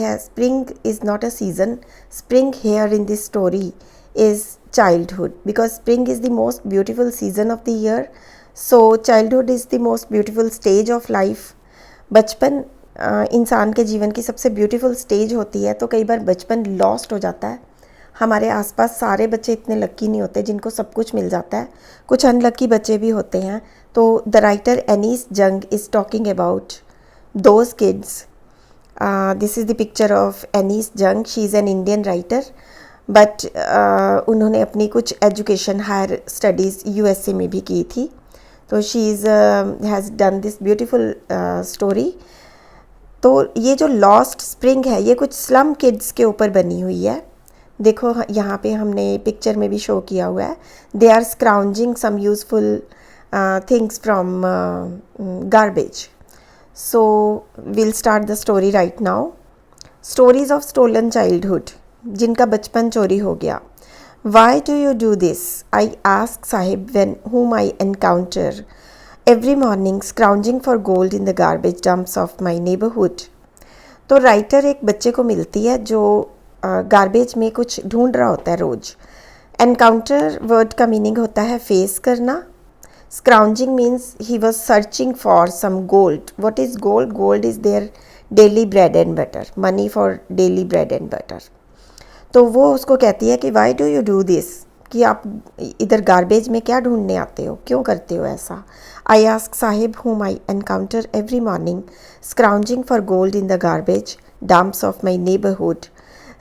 Yeah, spring is not a season. Spring here in this story is childhood, because spring is the most beautiful season of the year. So childhood is the most beautiful stage of life. बचपन इंसान के जीवन की सबसे beautiful stage होती है, तो कई बार बचपन लॉस्ट हो जाता है. हमारे आसपास सारे बच्चे इतने लकी नहीं होते जिनको सब कुछ मिल जाता है. कुछ अनलकी बच्चे भी होते हैं. तो the writer Anees Jung is talking about those kids. This is the picture of Anees Jung. She is an Indian writer, but उन्होंने अपनी कुछ एजुकेशन हायर स्टडीज़ यूएसए में भी की थी. तो she is has done this beautiful story. तो ये जो लॉस्ट स्प्रिंग है, ये कुछ स्लम किड्स के ऊपर बनी हुई है. देखो यहाँ पे हमने पिक्चर में भी शो किया हुआ है. They are scrounging some useful things from garbage. So will start the story right now. Stories of stolen childhood, जिनका बचपन चोरी हो गया. Why do you do this? I ask Saheb when whom I encounter every morning scrounging for gold in the garbage dumps of my neighborhood. तो writer एक बच्चे को मिलती है जो गार्बेज में कुछ ढूंढ रहा होता है रोज. एनकाउंटर वर्ड का मीनिंग होता है फेस करना. Scrounging means he was searching for some gold. What is gold? Gold is their daily bread and butter, money for daily bread and butter. तो वो उसको कहती है कि वाई डू यू डू दिस, कि आप इधर गार्बेज में क्या ढूंढने आते हो, क्यों करते हो ऐसा. आई ask Sahib whom I encounter every morning scrounging for gold in the garbage dumps of my neighborhood.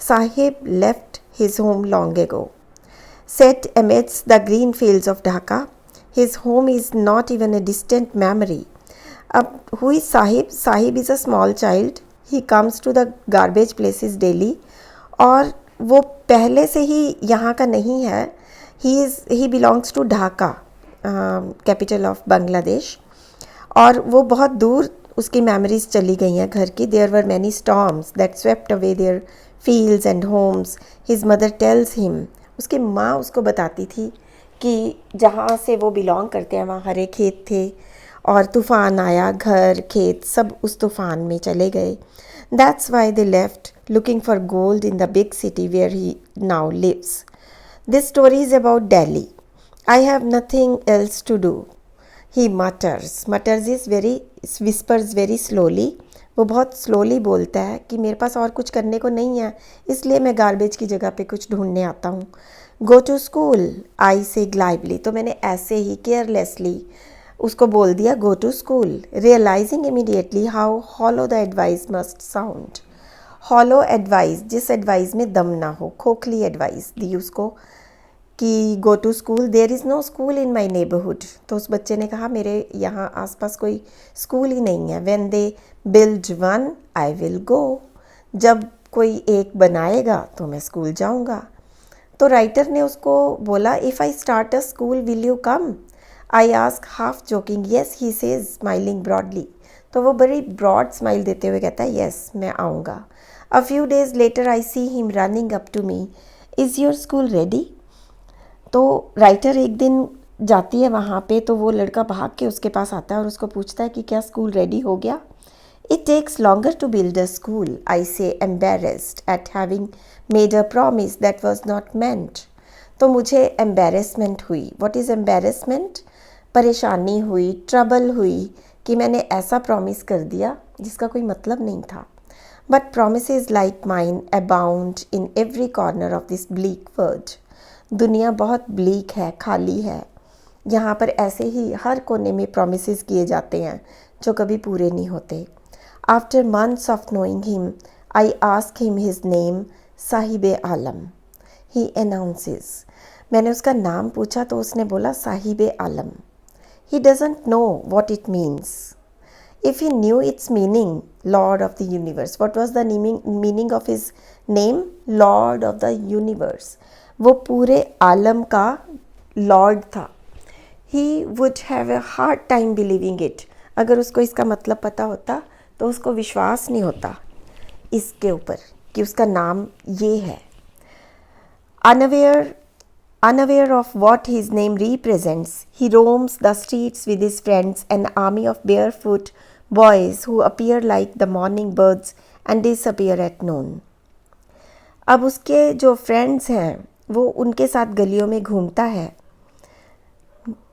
Sahib left his home long ago. Set amidst the green fields of Dhaka, his home is not even a distant memory. अब who is Sahib? Sahib is a small child. He comes to the garbage places daily. और वो पहले से ही यहाँ का नहीं है. He belongs to Dhaka, capital of Bangladesh. और वो बहुत दूर उसकी मेमोरीज चली गई हैं घर की. There were many storms that swept away their fields and homes. His mother tells him, उसकी माँ उसको बताती थी कि जहाँ से वो बिलोंग करते हैं वहाँ हरे खेत थे और तूफ़ान आया, घर खेत सब उस तूफ़ान में चले गए. That's why they left looking for gold in the big city where he now lives. This story is about Delhi. I have nothing else to do. He mutters. Mutters is whispers very slowly. वो बहुत slowly बोलता है कि मेरे पास और कुछ करने को नहीं है, इसलिए मैं गार्बेज की जगह पे कुछ ढूंढने आता हूँ. गो टू स्कूल, आई से ग्लाइवली. तो मैंने ऐसे ही केयरलेसली उसको बोल दिया go to school, realising immediately how hollow the advice must sound. Hollow advice, जिस एडवाइस में दम ना हो, खोखली एडवाइस दी उसको कि go to school. There is no school in my neighbourhood. तो उस बच्चे ने कहा मेरे यहाँ आसपास कोई स्कूल ही नहीं है. When they build one I will go. जब कोई एक बनाएगा तो मैं स्कूल जाऊँगा. तो राइटर ने उसको बोला if I start a school will you come? I ask half joking. Yes he says smiling broadly. तो वो बड़ी ब्रॉड स्माइल देते हुए कहता है येस मैं आऊँगा. A few days later I see him running up to me. Is your school ready? तो राइटर एक दिन जाती है वहाँ पे, तो वो लड़का भाग के उसके पास आता है और उसको पूछता है कि क्या स्कूल रेडी हो गया. It takes longer to build a school, I say embarrassed at having made a promise that was not meant. तो मुझे embarrassment हुई. What is embarrassment? परेशानी हुई, ट्रबल हुई कि मैंने ऐसा प्रॉमिस कर दिया जिसका कोई मतलब नहीं था. But promises like mine abound in every corner of this bleak world. दुनिया बहुत bleak है, खाली है. यहाँ पर ऐसे ही हर कोने में promises किए जाते हैं जो कभी पूरे नहीं होते. After months of knowing him, I ask him his name, Sahib Alam. He announces. मैंने उसका नाम पूछा तो उसने बोला साहिब आलम. He doesn't know what it means. If he knew its meaning, Lord of the Universe. What was the meaning of his name? Lord of the Universe. वो पूरे आलम का लॉर्ड था. He would have a hard time believing it. अगर उसको इसका मतलब पता होता तो उसको विश्वास नहीं होता इसके ऊपर कि उसका नाम ये है. Unaware of what his name represents, he roams the streets with his friends, an army of barefoot boys who appear like the morning birds and disappear at noon. अब उसके जो फ्रेंड्स हैं वो उनके साथ गलियों में घूमता है,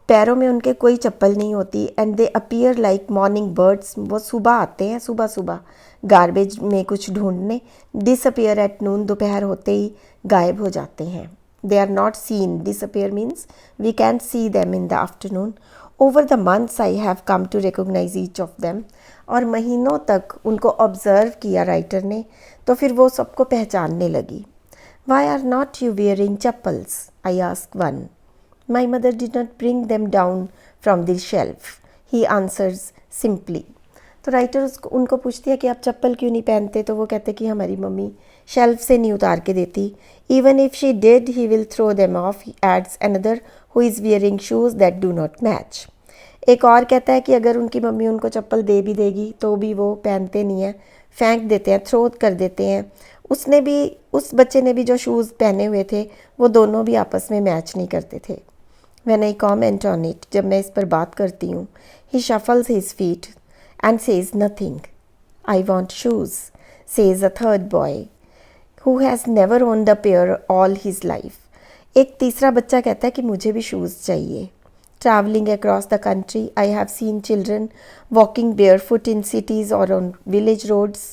पैरों में उनके कोई चप्पल नहीं होती, and they appear like morning birds. वो सुबह आते हैं, सुबह सुबह गार्बेज में कुछ ढूंढने, डिसअपियर एट नून, दोपहर होते ही गायब हो जाते हैं। They are not seen, disappear means we can't see them in the afternoon. Over the months I have come to recognise each of them, और महीनों तक उनको ऑब्जर्व किया राइटर ने, तो फिर वो सबको पहचानने लगी। Why are not you wearing chappals, I ask one. My mother did not bring them down from the shelf, he answers simply. तो राइटर उसको उनको पूछती है कि आप चप्पल क्यों नहीं पहनते, तो वो कहते कि हमारी मम्मी शेल्फ से नहीं उतार के देती। Even if she did, he will throw them off, adds another who is wearing shoes that do not match. एक और कहता है कि अगर उनकी मम्मी उनको चप्पल दे भी देगी तो भी वो पहनते नहीं हैं, फेंक देते हैं, थ्रो कर देते हैं। उसने भी, उस बच्चे ने भी जो शूज़ पहने हुए थे वो दोनों भी आपस में मैच नहीं करते थे। When I comment on it, जब मैं इस पर बात करती हूँ, he shuffles his feet and says nothing. I want shoes, says a third boy, who has never owned a pair all his life. एक तीसरा बच्चा कहता है कि मुझे भी शूज़ चाहिए। Traveling across the country, I have seen children walking barefoot in cities or on village roads.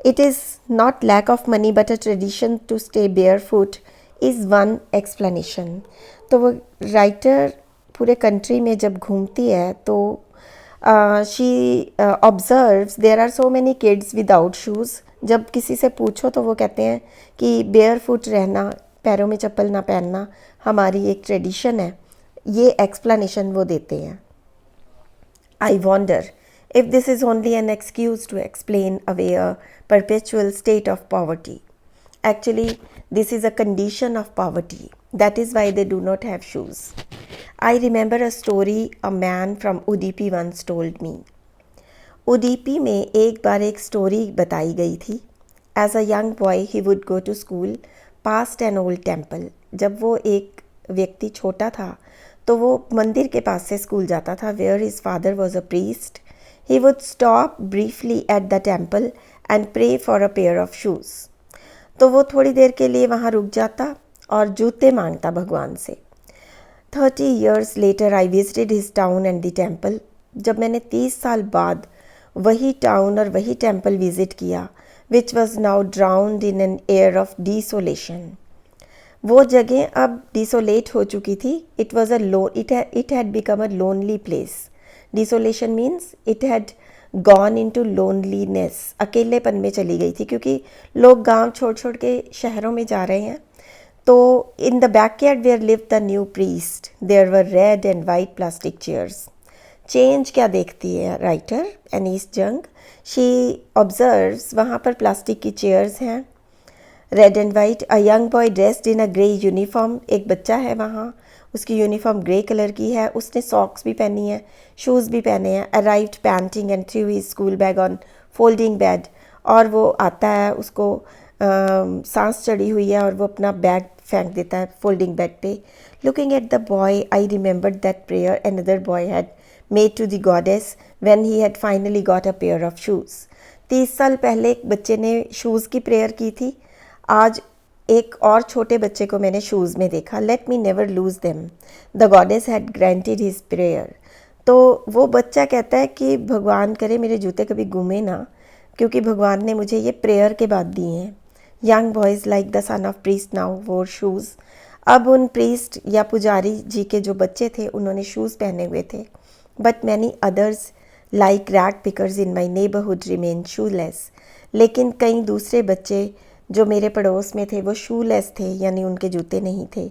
It is not lack of money but a tradition to stay barefoot is one explanation. तो वो writer पूरे country में जब घूमती है तो she observes there are so many kids without shoes. जब किसी से पूछो तो वो कहते हैं कि बेयर फुट रहना, पैरों में चप्पल ना पहनना हमारी एक ट्रेडिशन है। ये एक्सप्लेनेशन वो देते हैं। आई wander if this is only an excuse to explain away a perpetual state of poverty. Actually, this is a condition of poverty. That is why they do not have shoes. I remember a story a man from Udupi once told me. Udupi में एक बार एक story बताई गई थी। As a young boy, he would go to school past an old temple. जब वो एक व्यक्ति छोटा था तो वो मंदिर के पास से स्कूल जाता था, where his father was a priest. He would stop briefly at the temple and pray for a pair of shoes. तो वो थोड़ी देर के लिए वहाँ रुक जाता और जूते मांगता भगवान से। 30 years later I visited his town and the temple. जब मैंने 30 साल बाद वही टाउन और वही टेम्पल विजिट किया, which was now drowned in an air of desolation. वो जगह अब डिसोलेट हो चुकी थी। It had become a lonely place. Desolation means it had gone into loneliness. अकेलेपन में चली गई थी क्योंकि लोग गांव छोड़ छोड़ के शहरों में जा रहे हैं। तो in the backyard where lived the new priest, there were red and white plastic chairs. Change क्या देखती है राइटर एनीस जंग? She observes वहाँ पर प्लास्टिक की चेयर्स हैं, red and white. A young boy dressed in a grey uniform, एक बच्चा है वहाँ, उसकी यूनिफॉर्म ग्रे कलर की है, उसने सॉक्स भी पहनी है, शूज़ भी पहने हैं। Arrived painting and through his school bag on folding bed, और वो आता है, उसको सांस चढ़ी हुई है और वो अपना बैग फेंक देता है फोल्डिंग बेड पे। Looking at the boy I remembered that prayer another boy had made to the goddess when he had finally got a pair of shoes. 30 साल पहले एक बच्चे ने शूज़ की प्रेयर की थी, आज एक और छोटे बच्चे को मैंने शूज़ में देखा। Let me never loose them, the goddess had granted his prayer. तो वो बच्चा कहता है कि भगवान करे मेरे जूते कभी गुमे ना, क्योंकि भगवान ने मुझे ये प्रेयर के बाद दिए हैं। Young boys like the son of priest now वोर शूज़। अब उन प्रीस्ट या पुजारी जी के जो बच्चे थे उन्होंने शूज़ पहने हुए थे। But many others like rag pickers in my neighbourhood remain shoelace. लेकिन कई दूसरे बच्चे जो मेरे पड़ोस में थे वो शूलेस थे, यानी उनके जूते नहीं थे।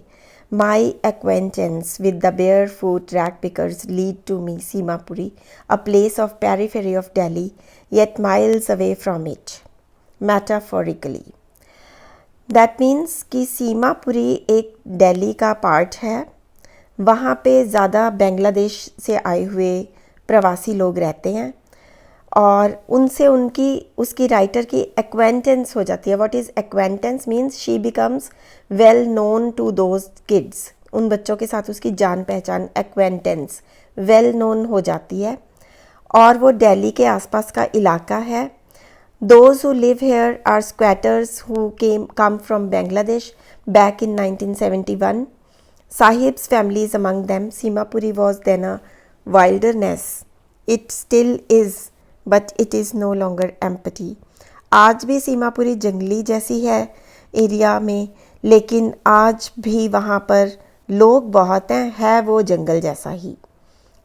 My acquaintance with the barefoot ragpickers lead to me Seemapuri, a place of periphery of Delhi yet miles away from it, metaphorically. That means कि सीमापुरी एक दिल्ली का पार्ट है, वहाँ पे ज़्यादा बांग्लादेश से आए हुए प्रवासी लोग रहते हैं और उनसे उसकी राइटर की एक्वेंटेंस हो जाती है। What is acquaintance? Means she becomes well known to those kids. उन बच्चों के साथ उसकी जान पहचान, एक्वेंटेंस, वेल नोन हो जाती है। और वो दिल्ली के आसपास का इलाका है। Those who live here are squatters who come from Bangladesh back in 1971. Sahib's family is among them. Simapuri was then a wilderness. It still is, but it is no longer empty. आज भी सीमापुरी जंगली जैसी है area में, लेकिन आज भी वहाँ पर लोग बहुत हैं, है वो जंगल जैसा ही.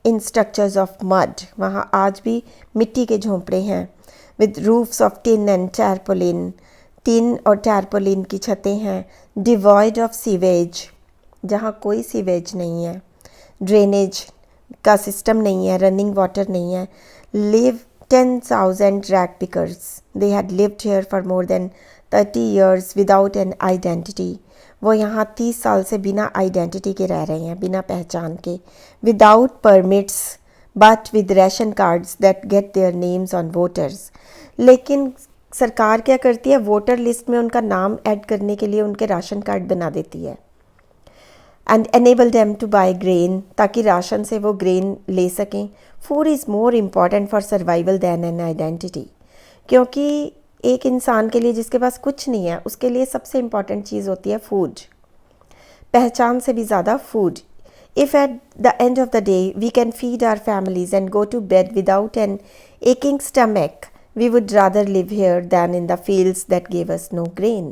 इन स्ट्रक्चर्स ऑफ मड, वहाँ आज भी मिट्टी के झोंपड़े हैं. With roofs of tin and tarpaulin, tin और टैरपोलिन की छतें हैं. डिवॉइड ऑफ सीवेज, जहाँ कोई सीवेज नहीं है, ड्रेनेज का सिस्टम नहीं है, रनिंग वाटर नहीं है. Live 10,000 rag pickers. They had lived here for more than 30 years without an identity. वो यहाँ 30 साल से बिना आइडेंटिटी के रह रहे हैं, बिना पहचान के. Without permits but with ration cards that get their names on voters. लेकिन सरकार क्या करती है, वोटर लिस्ट में उनका नाम ऐड करने के लिए उनके राशन कार्ड बना देती है. And enable them to buy grain, ताकि राशन से वो ग्रेन ले सकें. Food is more important for survival than an identity. क्योंकि एक इंसान के लिए जिसके पास कुछ नहीं है, उसके लिए सबसे इम्पॉर्टेंट चीज़ होती है फूड, पहचान से भी ज़्यादा food. If at the end of the day we can feed our families and go to bed without an aching stomach, we would rather live here than in the fields that gave us no grain.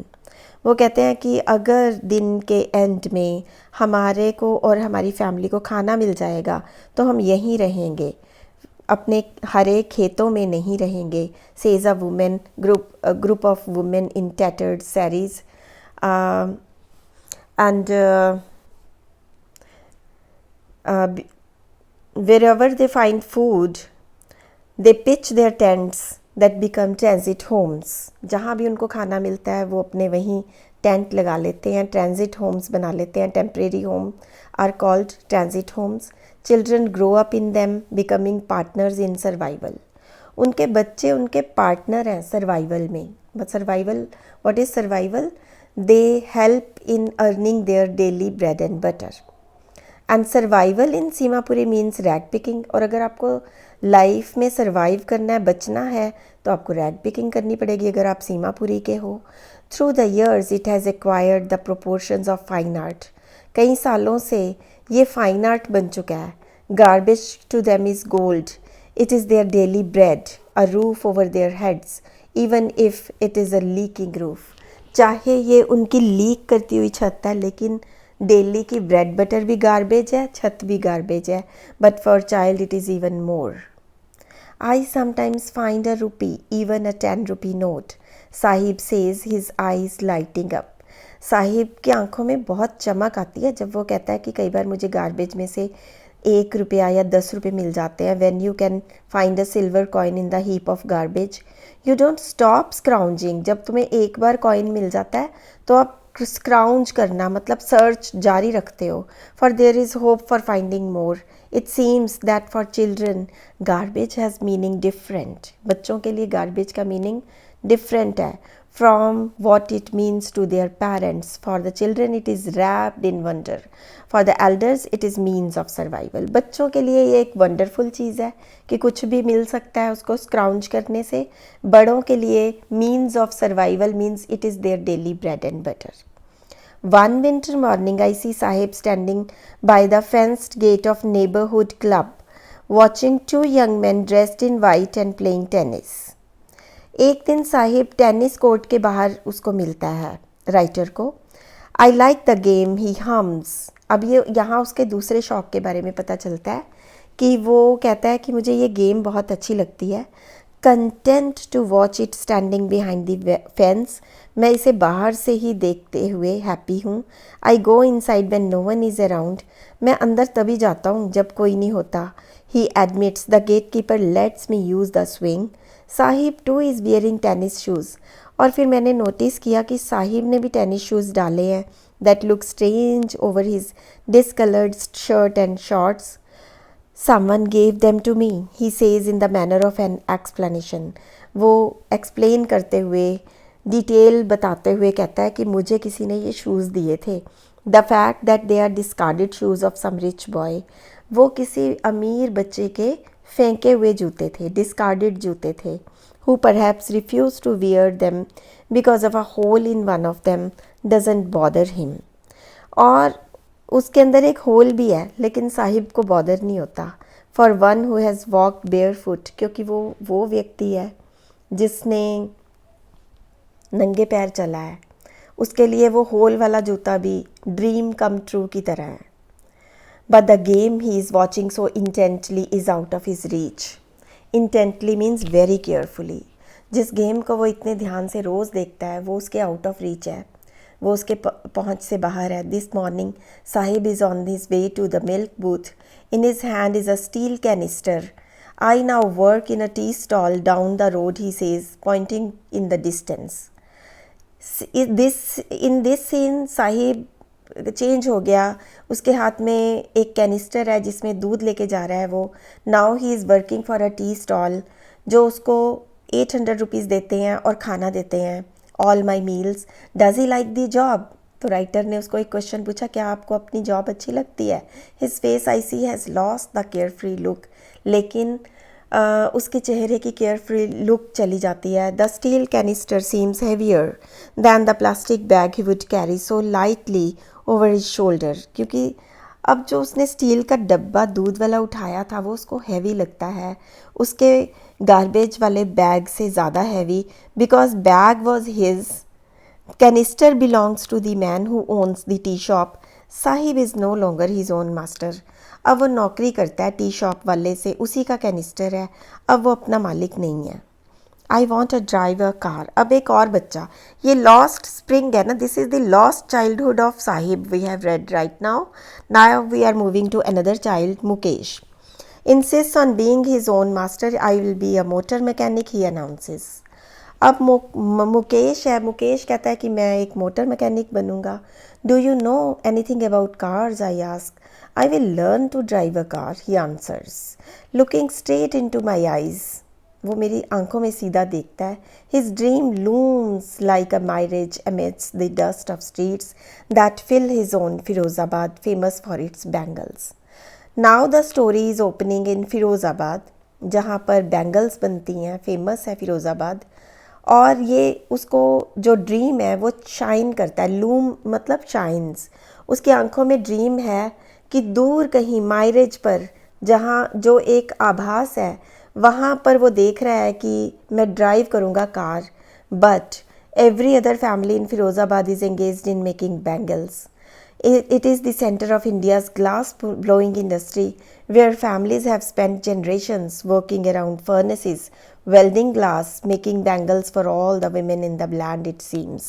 वो कहते हैं कि अगर दिन के and में हमारे को और हमारी फैमिली को खाना मिल जाएगा तो हम यहीं रहेंगे, अपने हरे खेतों में नहीं रहेंगे. Says a women group of women in tattered sarees and wherever they find food, they pitch their tents that become transit homes. जहाँ भी उनको खाना मिलता है वो अपने वहीं टेंट लगा लेते हैं, ट्रांजिट होम्स बना लेते हैं. Temporary home are called transit homes. Children grow up in them becoming partners in survival. उनके बच्चे उनके पार्टनर हैं सर्वाइवल में. But survival, what is survival? They help in earning their daily bread and butter. And survival in Seemapuri means rag picking. और अगर आपको life में survive करना है, बचना है, तो आपको रैग पिकिंग करनी पड़ेगी अगर आप सीमापुरी के हो. Through the years it has acquired the proportions of fine art. कई सालों से ये फाइन आर्ट बन चुका है. Garbage to them is gold. It is their daily bread, a roof over their heads, even if it is a leaking roof. चाहे ये उनकी लीक करती हुई छत है, लेकिन डेली की ब्रेड बटर भी गार्बेज है, छत भी गार्बेज है. But for child it is even more. I sometimes find a rupee, even a 10 rupee note. Saheb says his eyes lighting up. Saheb की आंखों में बहुत चमक आती है जब वो कहता है कि कई बार मुझे गार्बेज में से 1 रुपया या 10 रुपये मिल जाते हैं. When you can find a silver coin in the heap of garbage, you don't stop scrounging. जब तुम्हें एक बार कॉइन मिल जाता है तो आप स्क्राउंज करना, मतलब सर्च जारी रखते हो. For their is hope for finding more. It seems that for children garbage has meaning different. बच्चों के लिए गार्बेज का मीनिंग डिफरेंट है from what it means to their parents. For the children it is wrapped in wonder. For the elders it is means of survival. बच्चों के लिए ये एक वंडरफुल चीज़ है कि कुछ भी मिल सकता है उसको स्क्राउंज करने से. बड़ों के लिए means of survival means it is their daily bread and butter. One winter morning I see Sahib standing by the fenced gate of neighborhood club, watching 2 young men dressed in white and playing tennis. एक दिन Sahib tennis court के बाहर उसको मिलता है, writer को. I like the game he hums. अब ये यहाँ उसके दूसरे शौक़ के बारे में पता चलता है कि वो कहता है कि मुझे ये गेम बहुत अच्छी लगती है. Content to watch it standing behind the fence. मैं इसे बाहर से ही देखते हुए हैप्पी हूँ. I go inside when no one is around. मैं अंदर तभी जाता हूँ जब कोई नहीं होता. He admits the gatekeeper lets me use the swing. Saheb too is wearing tennis shoes. और फिर मैंने नोटिस किया कि साहिब ने भी टेनिस शूज़ डाले हैं. That look strange over his discoloured shirt and shorts. Someone gave them to me, he says in the manner of an explanation. वो एक्सप्लेन करते हुए, डिटेल बताते हुए कहता है कि मुझे किसी ने ये शूज़ दिए थे. The fact that they are discarded shoes of some rich boy. वो किसी अमीर बच्चे के फेंके हुए जूते थे, डिस्कार्डेड जूते थे. who perhaps refuse to wear them because of a hole in one of them doesn't bother him. और उसके अंदर एक होल भी है लेकिन साहिब को बॉदर नहीं होता. For one who has walked bear foot, क्योंकि वो व्यक्ति है जिसने नंगे पैर चला है, उसके लिए वो होल वाला जूता भी ड्रीम कम ट्रू की तरह है. But the game he is watching so intently is out of his reach. Intently means very carefully. जिस गेम को वो इतने ध्यान से रोज़ देखता है वो उसके आउट ऑफ रीच है, वो उसके पहुंच से बाहर है. This morning Saheb is on his way to the milk booth. In his hand is a steel canister. I now work in a tea stall down the road, he says, pointing in the distance. In this scene Sahib change हो गया. उसके हाथ में एक canister है जिसमें दूध लेके जा रहा है वो. Now he is working for a tea stall जो उसको 800 रुपीज़ देते हैं और खाना देते हैं. All my meals. Does he like the job? तो राइटर ने उसको एक क्वेश्चन पूछा, क्या आपको अपनी जॉब अच्छी लगती है? His face I see has lost the care look. लेकिन उसके चेहरे की केयर फ्री लुक चली जाती है. The steel canister seems heavier than the plastic bag he would carry so lightly over his shoulder. क्योंकि अब जो उसने स्टील का डब्बा दूध वाला उठाया था वो उसको हैवी लगता है उसके गार्बेज वाले बैग से ज़्यादा heavy. Because bag was his. Canister belongs to the man who owns the tea shop. Saheb is no longer his own master. अब वो नौकरी करता है टी शॉप वाले से, उसी का कैनिस्टर है, अब वो अपना मालिक नहीं है. I want a driver car. अब एक और बच्चा, ये लॉस्ट स्प्रिंग है ना, this is the lost childhood of Saheb we have read right now. Now we are moving to another child, Mukesh. Insist on being his own master. I will be a motor mechanic, he announces. अब मुकेश है, मुकेश कहता है कि मैं एक motor mechanic बनूंगा. Do you know anything about cars? I ask. I will learn to drive a car, he answers, looking straight into my eyes. वो मेरी आंखों में सीधा देखता है. His dream looms like a mirage amidst the dust of streets that fill his own Firozabad, famous for its bangles. Now the story is opening in Firozabad, जहाँ पर bangles बनती हैं, फेमस है फिरोज़ाबाद. और ये उसको जो ड्रीम है वो शाइन करता है. लूम मतलब शाइन्स. उसकी आंखों में ड्रीम है कि दूर कहीं मायरेज पर, जहाँ जो एक आभास है, वहाँ पर वो देख रहा है कि मैं ड्राइव करूँगा car. But every other family in Firozabad is engaged in making bangles. It is the center of India's glass blowing industry, where families have spent generations working around furnaces, welding glass, making bangles for all the women in the land, it seems.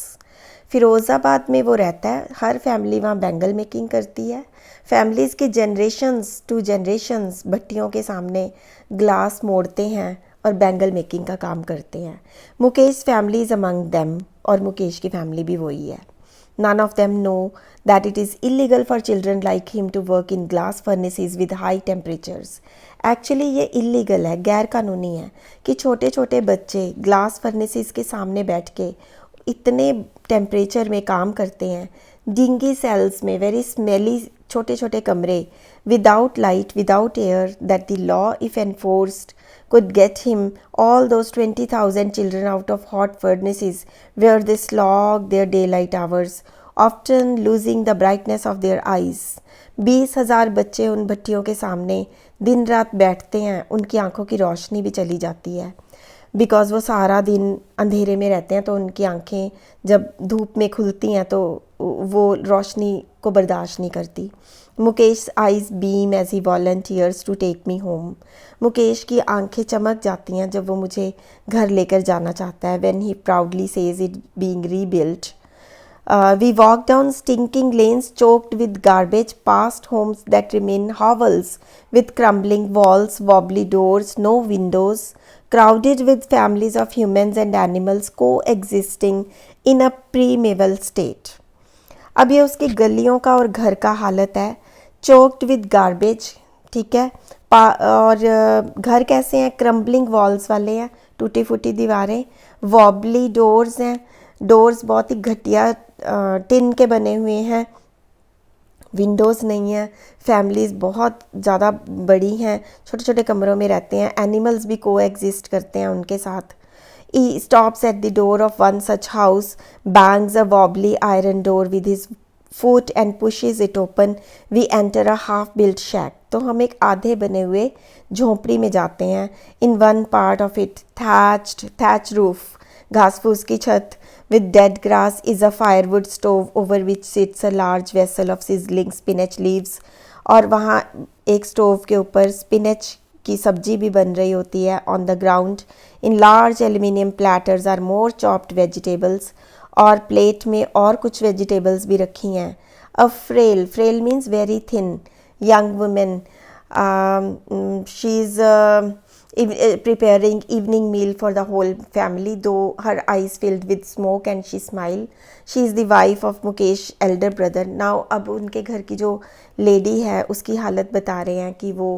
Firozabad में वो रहता है, हर family वहाँ bangle making करती है. Families के generations to generations भट्टियों के सामने ग्लास मोड़ते हैं और बैंगल मेकिंग का काम करते हैं. Mukesh family is among them, और मुकेश की फैमिली भी वही है. None of them know that it is illegal for children like him to work in glass furnaces with high temperatures. Actually ये इलीगल है, गैर कानूनी है कि छोटे छोटे बच्चे ग्लास फर्नेसेस के सामने बैठ के इतने टेम्परेचर में काम करते हैं. डिंगी सेल्स में, वेरी स्मेली छोटे छोटे कमरे, without light, without air, that the law if enforced could get him all those 20,000 children out of hot furnaces where they slog their daylight hours, often losing the brightness of their eyes. 20,000 बच्चे उन भट्टियों के सामने दिन रात बैठते हैं, उनकी आंखों की रोशनी भी चली जाती है. बिकॉज़ वो सारा दिन अंधेरे में रहते हैं तो उनकी आंखें जब धूप में खुलती हैं तो वो रोशनी को बर्दाश्त नहीं करती. Mukesh eyes beam as he volunteers to take me home. Mukesh की आंखें चमक जाती हैं जब वो मुझे घर लेकर जाना चाहता है. When he proudly says it being rebuilt. We walk down stinking lanes choked with garbage, past homes that remain hovels with crumbling walls, wobbly doors, no windows, crowded with families of humans and animals coexisting in a primeval state. अब ये उसकी गलियों का और घर का हालत है. चोक्ड विद गार्बेज, ठीक है. और घर कैसे हैं? क्रम्बलिंग वॉल्स वाले हैं, टूटी फूटी दीवारें. वॉबली डोर्स हैं, डोर्स बहुत ही घटिया टिन के बने हुए हैं. विंडोज़ नहीं है. फैमिलीज़ बहुत ज़्यादा बड़ी हैं, छोटे छोटे कमरों में रहते हैं. एनिमल्स भी को एग्जिस्ट करते हैं उनके साथ. He stops at the door of one such house, bangs a wobbly iron door with his foot and pushes it open. We enter a half-built shack. तो हम एक आधे बने हुए झोंपड़ी में जाते हैं. In one part of it, thatch roof, घास फूस की छत, with dead grass is a firewood stove over which sits a large vessel of sizzling spinach leaves. और वहाँ एक स्टोव के ऊपर स्पिनच की सब्जी भी बन रही होती है. On the ground in large aluminium platters are more chopped vegetables, और प्लेट में और कुछ वेजिटेबल्स भी रखी हैं. A frail means very thin young woman, she's preparing evening meal for the whole family, though her eyes filled with smoke and she smiled. She is the wife of Mukesh elder brother. Now अब उनके घर की जो lady है उसकी हालत बता रहे हैं कि वो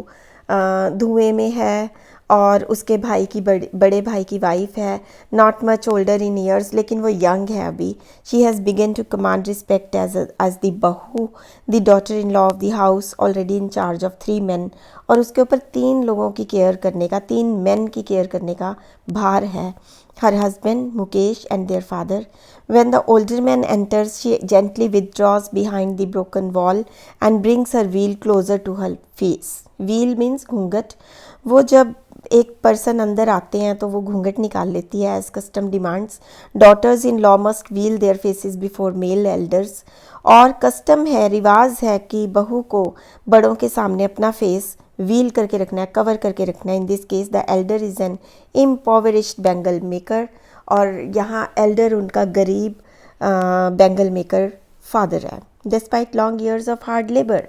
धुएं में है और उसके भाई की बड़े भाई की वाइफ है. Not much older in years, लेकिन वो यंग है अभी. She has begun to command respect as the bahu, the daughter in law of the house, already in charge of 3 men. और उसके ऊपर 3 लोगों की केयर करने का, 3 men की केयर करने का भार है. Her husband, Mukesh, and their father. When the older man enters, she gently withdraws behind the broken wall and brings her veil closer to her face. Veil means घूंघट. वो जब एक पर्सन अंदर आते हैं तो वो घूंघट निकाल लेती है, as custom demands. Daughters in law must wheel their faces before male elders. और कस्टम है, रिवाज है कि बहू को बड़ों के सामने अपना फेस व्हील करके रखना है, कवर करके रखना है. In this case the elder is an impoverished bangle maker, और यहाँ एल्डर उनका गरीब बैंगल मेकर फादर है. Despite long years of hard labor,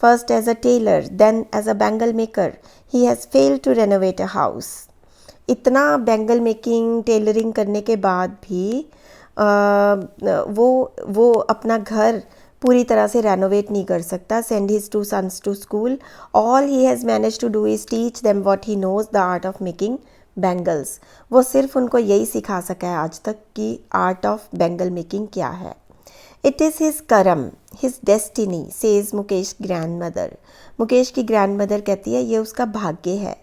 first as a tailor, then as a bangle maker, he has failed to renovate a house. इतना bangle making tailoring करने के बाद भी वो अपना घर पूरी तरह से रेनोवेट नहीं कर सकता. Send his 2 sons to school. All he has managed to do is teach them what he knows, the art of making bangles. वो सिर्फ उनको यही सिखा सका है आज तक कि आर्ट ऑफ बैंगल मेकिंग क्या है. It is his karam, his destiny, says Mukesh grandmother. Mukesh की ग्रैंडमदर कहती है ये उसका भाग्य है.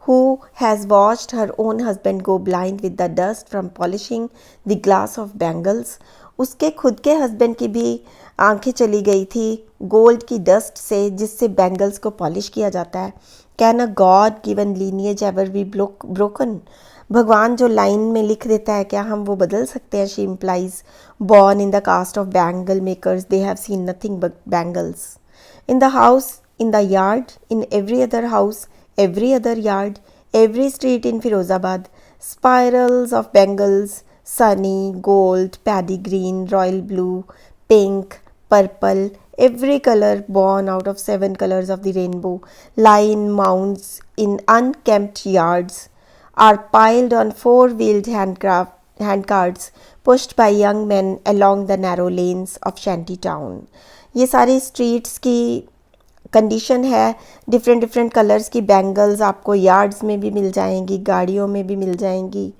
Who has watched her own husband go blind with the dust from polishing the glass of bangles. उसके खुद के हस्बैंड की भी आंखें चली गई थी गोल्ड की डस्ट से जिससे बैंगल्स को पॉलिश किया जाता है. Can a God given lineage ever be broken? भगवान जो लाइन में लिख देता है क्या हम वो बदल सकते हैं. She implies born in the caste of bangle makers, they have seen nothing but bangles. In the house, in the yard, in every other house, every other yard, every street in Firozabad, spirals of bangles, sunny, gold, paddy green, royal blue, pink, purple, every color born out of 7 colors of the rainbow, lie in mounds in unkempt yards, are piled on 4-wheeled handcarts pushed by young men along the narrow lanes of shanty town. ये सारी streets की condition है. Different colours की bangles आपको yards में भी मिल जाएंगी, गाड़ियों में भी मिल जाएंगी.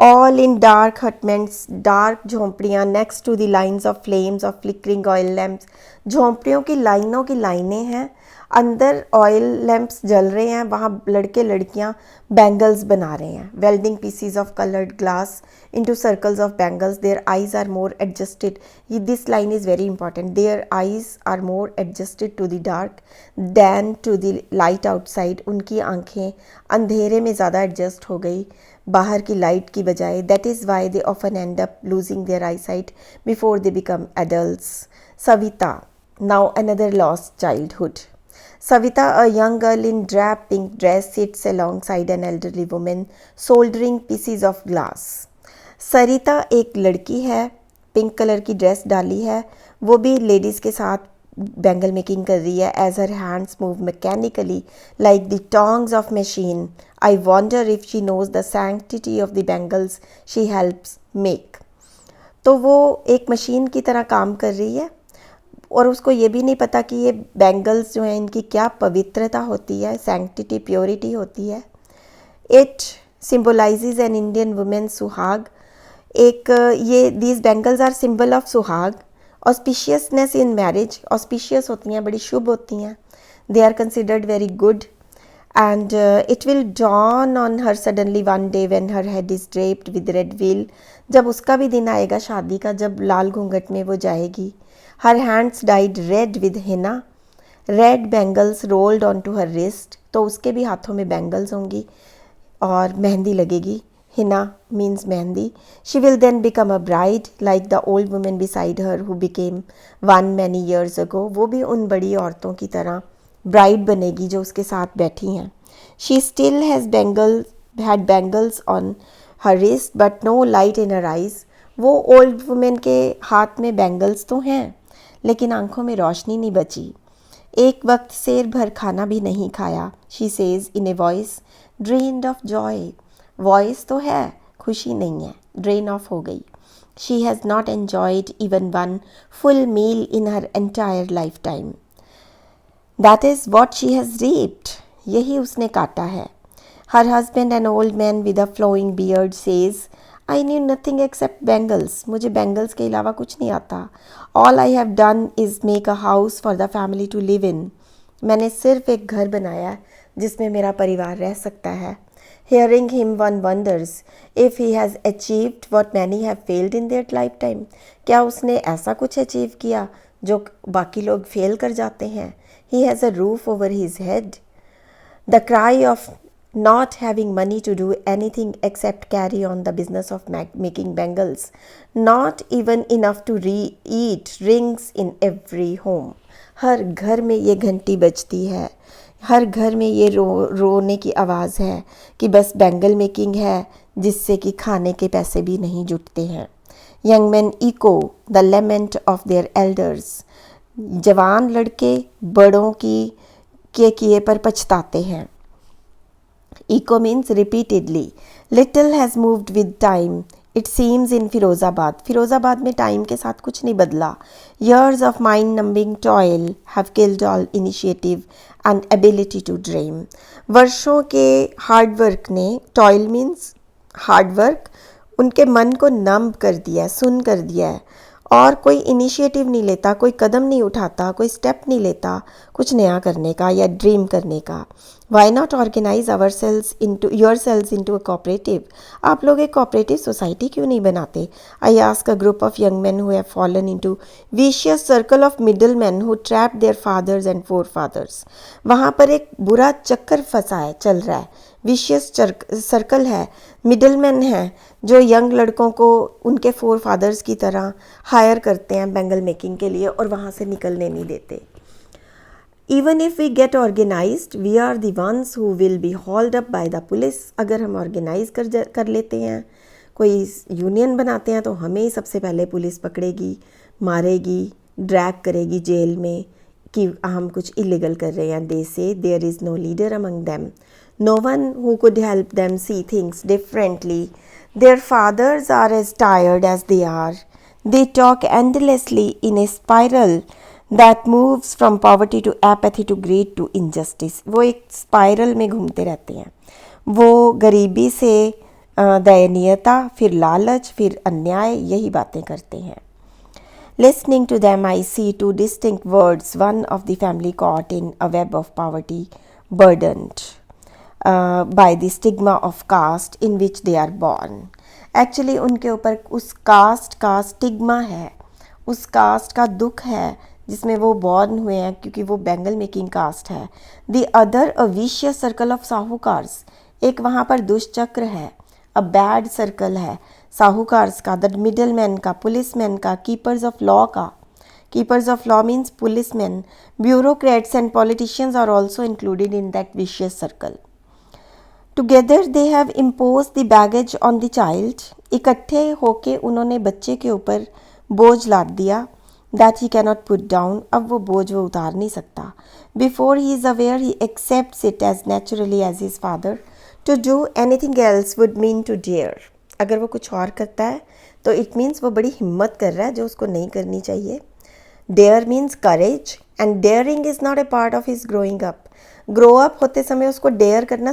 All in dark hutments, dark झोंपड़ियाँ next to the lines of flames of flickering oil lamps. झोंपड़ियों की लाइनों की लाइनें हैं, अंदर ऑयल लैम्प्स जल रहे हैं, वहाँ लड़के लड़कियाँ बैंगल्स बना रहे हैं. Welding pieces of coloured glass into circles of bangles. Their eyes are more adjusted. This line is very important. Their eyes are more adjusted to the dark than to the light outside. उनकी आंखें अंधेरे में ज़्यादा adjust हो गई बाहर की light की बजाय. That is why they often end up losing their eyesight before they become adults. Savita, now another lost childhood. Savita, a young girl in drab pink dress, sits alongside an elderly woman soldering pieces of glass. सरिता एक लड़की है, pink colour की dress डाली है, वो भी ladies के साथ बैंगल मेकिंग कर रही है. As her hands move mechanically like the tongs of machine, I wonder if she knows the sanctity of the bangles she helps make. तो वो एक मशीन की तरह काम कर रही है और उसको ये भी नहीं पता कि ये बैंगल्स जो हैं इनकी क्या पवित्रता होती है, सैंक्टिटी, प्योरिटी होती है. It symbolises an Indian women suhag. एक ये these bangles are symbol of suhag. Auspiciousness in marriage, auspicious होती हैं, बड़ी शुभ होती हैं. They are considered very good and it will dawn on her suddenly one day when her head is draped with red veil. जब उसका भी दिन आएगा शादी का, जब लाल घूंघट में वो जाएगी. Her hands dyed red with henna, red bangles rolled onto her wrist. तो उसके भी हाथों में बैंगल्स होंगी और मेहंदी लगेगी. Henna means mehndi. She will then become a bride like the old woman beside her who became one many years ago. वो भी उन बड़ी औरतों की तरह ब्राइड बनेगी जो उसके साथ बैठी हैं. She still had bangles on her wrist but no light in her eyes. वो ओल्ड वुमेन के हाथ में बैंगल्स तो हैं लेकिन आंखों में रोशनी नहीं बची. एक वक्त शेर भर खाना भी नहीं खाया. She says in a voice drained of joy. Voice तो है, खुशी नहीं है, ड्रेन ऑफ हो गई. She has not enjoyed even one full meal in her entire lifetime. That is what she has reaped. यही उसने काटा है. Her husband, an old man with a flowing beard, says, I knew nothing except bangles. मुझे bangles के अलावा कुछ नहीं आता. All I have done is make a house for the family to live in. मैंने सिर्फ एक घर बनाया जिसमें मेरा परिवार रह सकता है. Hearing him one wonders if he has achieved what many have failed in their lifetime. क्या उसने ऐसा कुछ अचीव किया जो बाकी लोग फेल कर जाते हैं. He has a roof over his head. The cry of not having money to do anything except carry on the business of making bangles, not even enough to eat, rings in every home. हर घर में ये घंटी बजती है, हर घर में ये रोने की आवाज़ है कि बस बैंगल मेकिंग है जिससे कि खाने के पैसे भी नहीं जुटते हैं. Young man echo the lament of their elders. जवान लड़के बड़ों की के किए पर पछताते हैं. Eco means repeatedly. Little has moved with time. It seems in Firozabad. Firozabad में टाइम के साथ कुछ नहीं बदला. Years of mind-numbing toil have killed all initiative and ability to dream. वर्षों के हार्ड वर्क ने, toil means हार्ड वर्क, उनके मन को नम कर दिया, सुन कर दिया है और कोई इनिशिएटिव नहीं लेता, कोई कदम नहीं उठाता, कोई स्टेप नहीं लेता कुछ नया करने का या ड्रीम करने का. Why not organise yourselves into a cooperative. आप लोग एक कोऑपरेटिव सोसाइटी क्यों नहीं बनाते. I ask a group of young man who have fallen into vicious circle of middle man who trap their fathers and forefathers. वहाँ पर एक बुरा चक्कर फंसा है, चल रहा है, विशियस सर्कल है, मिडिल मैन है जो यंग लड़कों को उनके फोर फादर्स की तरह हायर करते हैं बैंगल मेकिंग के लिए और वहाँ से निकलने नहीं देते. Even if we get organized, we are the ones who will be hauled up by the police. अगर हम ऑर्गेनाइज कर लेते हैं, कोई यूनियन बनाते हैं तो हमें ही सबसे पहले पुलिस पकड़ेगी, मारेगी, ड्रैग करेगी जेल में कि हम कुछ इलीगल कर रहे हैं. They say there is no leader among them, no one who could help them see things differently. Their fathers are as tired as they are. They talk endlessly in a spiral that moves from poverty to apathy to greed to injustice. वो एक spiral में घूमते रहते हैं. वो गरीबी से दयनीयता, फिर लालच, फिर अन्याय, यही बातें करते हैं. Listening to them, I see two distinct words, one of the family caught in a web of poverty, burdened by the stigma of caste in which they are born. Actually उनके ऊपर उस कास्ट का stigma है, उस cast का दुख है जिसमें वो बॉर्न हुए हैं क्योंकि वो बैंगल मेकिंग कास्ट है. The other a vicious circle of sahukars. एक वहाँ पर दुष्चक्र है, अ बैड सर्कल है साहूकार्स का, द मिडल मैन का, पुलिस मैन का, कीपर्स ऑफ लॉ का. Keepers of law means police man. Bureaucrats and politicians are also included in that vicious circle. Together they have impose the baggage on the child. इकट्ठे होके उन्होंने बच्चे के ऊपर बोझ लाद दिया that he cannot put down. अब वो बोझ वो उतार नहीं सकता. Before he is aware, he accepts it as naturally as his father. To do anything else would mean to dare. अगर वो कुछ और करता है तो it means वो बड़ी हिम्मत कर रहा है जो उसको नहीं करनी चाहिए. Dare means courage and daring is not a part of his growing up. Grow up होते समय उसको dare करना